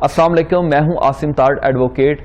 अस्सलाम वालेकुम, मैं हूं आसिम ताड़ एडवोकेट।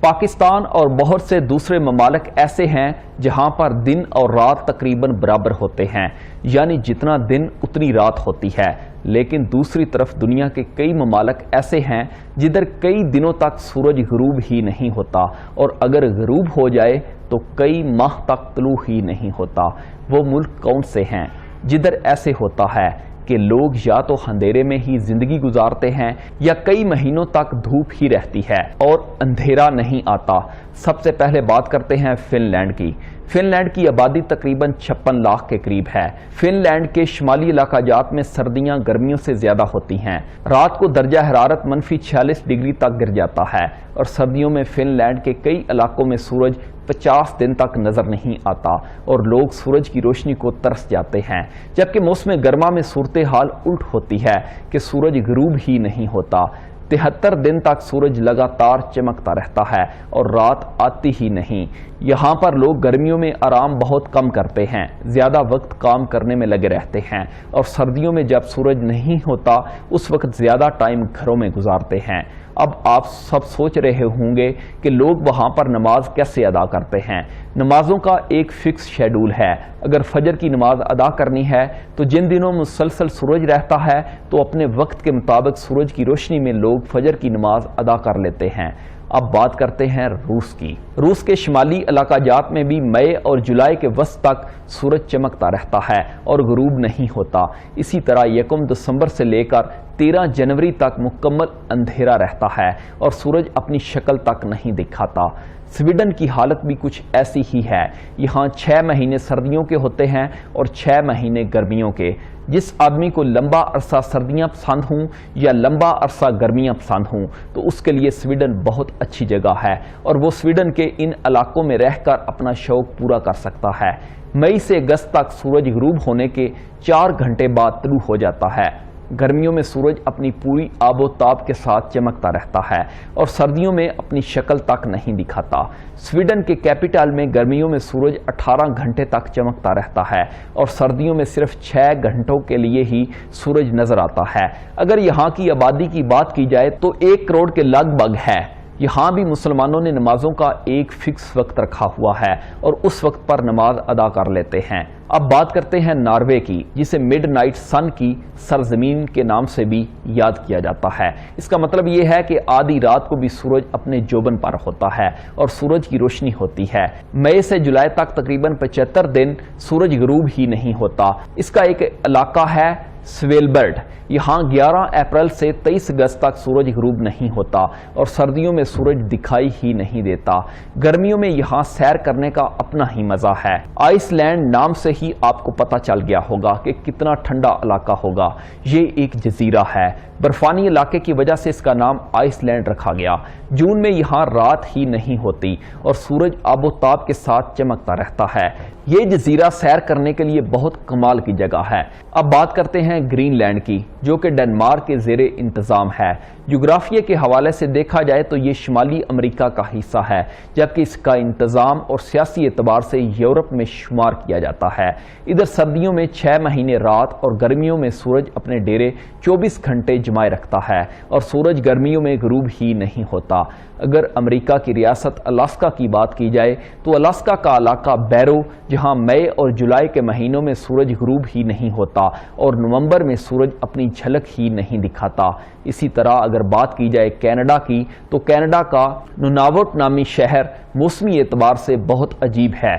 पाकिस्तान और बहुत से दूसरे ममालिक ऐसे हैं जहां पर दिन और रात तकरीबन बराबर होते हैं, यानी जितना दिन उतनी रात होती है। लेकिन दूसरी तरफ दुनिया के कई ममालिक ऐसे हैं जिधर कई दिनों तक सूरज गुरूब ही नहीं होता, और अगर गुरूब हो जाए तो कई माह तक तुलू ही नहीं होता। वो मुल्क कौन से हैं जिधर ऐसे होता है कि लोग या तो अंधेरे में ही जिंदगी गुजारते हैं या कई महीनों तक धूप ही रहती है और अंधेरा नहीं आता। सबसे पहले बात करते हैं फिनलैंड की। फिनलैंड की आबादी तकरीबन 56 लाख के करीब है। फिनलैंड के शुमाली इलाकाजात में सर्दियां गर्मियों से ज्यादा होती हैं। रात को दर्जा हरारत -46 डिग्री तक गिर जाता है, और सर्दियों में फिनलैंड के कई इलाकों में सूरज 50 दिन तक नजर नहीं आता और लोग सूरज की रोशनी को तरस जाते हैं। जबकि मौसम गर्मा में सूरत हाल उल्ट होती है कि सूरज गुरूब ही नहीं होता। 73 दिन तक सूरज लगातार चमकता रहता है और रात आती ही नहीं। यहाँ पर लोग गर्मियों में आराम बहुत कम करते हैं, ज्यादा वक्त काम करने में लगे रहते हैं, और सर्दियों में जब सूरज नहीं होता उस वक्त ज्यादा टाइम घरों में गुजारते हैं। अब आप सब सोच रहे होंगे कि लोग वहाँ पर नमाज कैसे अदा करते हैं। नमाजों का एक फिक्स शेड्यूल है। अगर फजर की नमाज अदा करनी है तो जिन दिनों मुसलसल सूरज रहता है तो अपने वक्त के मुताबिक सूरज की रोशनी में लोग फजर की नमाज अदा कर लेते हैं। अब बात करते हैं रूस की। रूस के शुमाली इलाकाजात में भी मई और जुलाई के वस्त तक सूरज चमकता रहता है और गुरूब नहीं होता। इसी तरह 1 दिसंबर से लेकर 13 जनवरी तक मुकम्मल अंधेरा रहता है और सूरज अपनी शक्ल तक नहीं दिखाता। स्वीडन की हालत भी कुछ ऐसी ही है। यहाँ 6 महीने सर्दियों के होते हैं और 6 महीने गर्मियों के। जिस आदमी को लंबा अरसा सर्दियाँ पसंद हों या लंबा अरसा गर्मियाँ पसंद हों तो उसके लिए स्वीडन बहुत अच्छी जगह है, और वो स्वीडन के इन इलाकों में रहकर अपना शौक पूरा कर सकता है। मई से अगस्त तक सूरज गुरूब होने के 4 घंटे बाद तुलू हो जाता है। गर्मियों में सूरज अपनी पूरी आबोताब के साथ चमकता रहता है और सर्दियों में अपनी शक्ल तक नहीं दिखाता। स्वीडन के कैपिटल में गर्मियों में सूरज 18 घंटे तक चमकता रहता है और सर्दियों में सिर्फ 6 घंटों के लिए ही सूरज नजर आता है। अगर यहाँ की आबादी की बात की जाए तो 1 करोड़ के लगभग है। यहाँ भी मुसलमानों ने नमाजों का एक फिक्स वक्त रखा हुआ है और उस वक्त पर नमाज अदा कर लेते हैं। अब बात करते हैं नॉर्वे की, जिसे मिडनाइट सन की सरजमीन के नाम से भी याद किया जाता है। इसका मतलब ये है कि आधी रात को भी सूरज अपने जोबन पर होता है और सूरज की रोशनी होती है। मई से जुलाई तक तकरीबन 75 दिन सूरज गुरूब ही नहीं होता। इसका एक इलाका है स्वेलबर्ड। यहाँ 11 अप्रैल से 23 अगस्त तक सूरज गुरूब नहीं होता और सर्दियों में सूरज दिखाई ही नहीं देता। गर्मियों में यहाँ सैर करने का अपना ही मजा है। आइसलैंड नाम से ही आपको पता चल गया होगा कि कितना ठंडा इलाका होगा। ये एक जजीरा है। बर्फानी इलाके की वजह से इसका नाम आइसलैंड रखा गया। जून में यहाँ रात ही नहीं होती और सूरज आबोताब के साथ चमकता रहता है। ये जजीरा सैर करने के लिए बहुत कमाल की जगह है। अब बात करते हैं ग्रीनलैंड की, जो कि डेनमार्क के ज़ेरे इंतज़ाम है। जोग्राफिया के हवाले से देखा जाए तो ये शुमाली अमेरिका का हिस्सा है, जबकि इसका इंतज़ाम और सियासी एतबार से यूरोप में शुमार किया जाता है। इधर सर्दियों में 6 महीने रात और गर्मियों में सूरज अपने डेरे 24 घंटे जमाए रखता है और सूरज गर्मियों में गुरूब ही नहीं होता। अगर अमेरिका की रियासत अलास्का की बात की जाए तो अलास्का का इलाका बैरो, जहां मई और जुलाई के महीनों में सूरज गुरूब ही नहीं होता और नवंबर में सूरज अपनी झलक ही नहीं दिखाता। इसी तरह अगर बात की जाए कनाडा की तो कनाडा का नुनावुट नामी शहर मौसमी एतबार से बहुत अजीब है।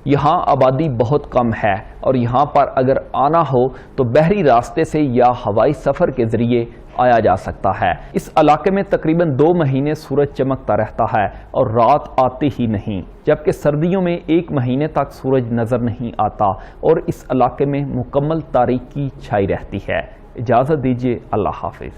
यहाँ आबादी बहुत कम है और यहाँ पर अगर आना हो तो बहरी रास्ते से या हवाई सफ़र के ज़रिए आया जा सकता है। इस इलाके में तकरीबन 2 महीने सूरज चमकता रहता है और रात आती ही नहीं, जबकि सर्दियों में 1 महीने तक सूरज नज़र नहीं आता और इस इलाके में मुकम्मल तारीकी छाई रहती है। इजाज़त दीजिए, अल्लाह हाफिज़।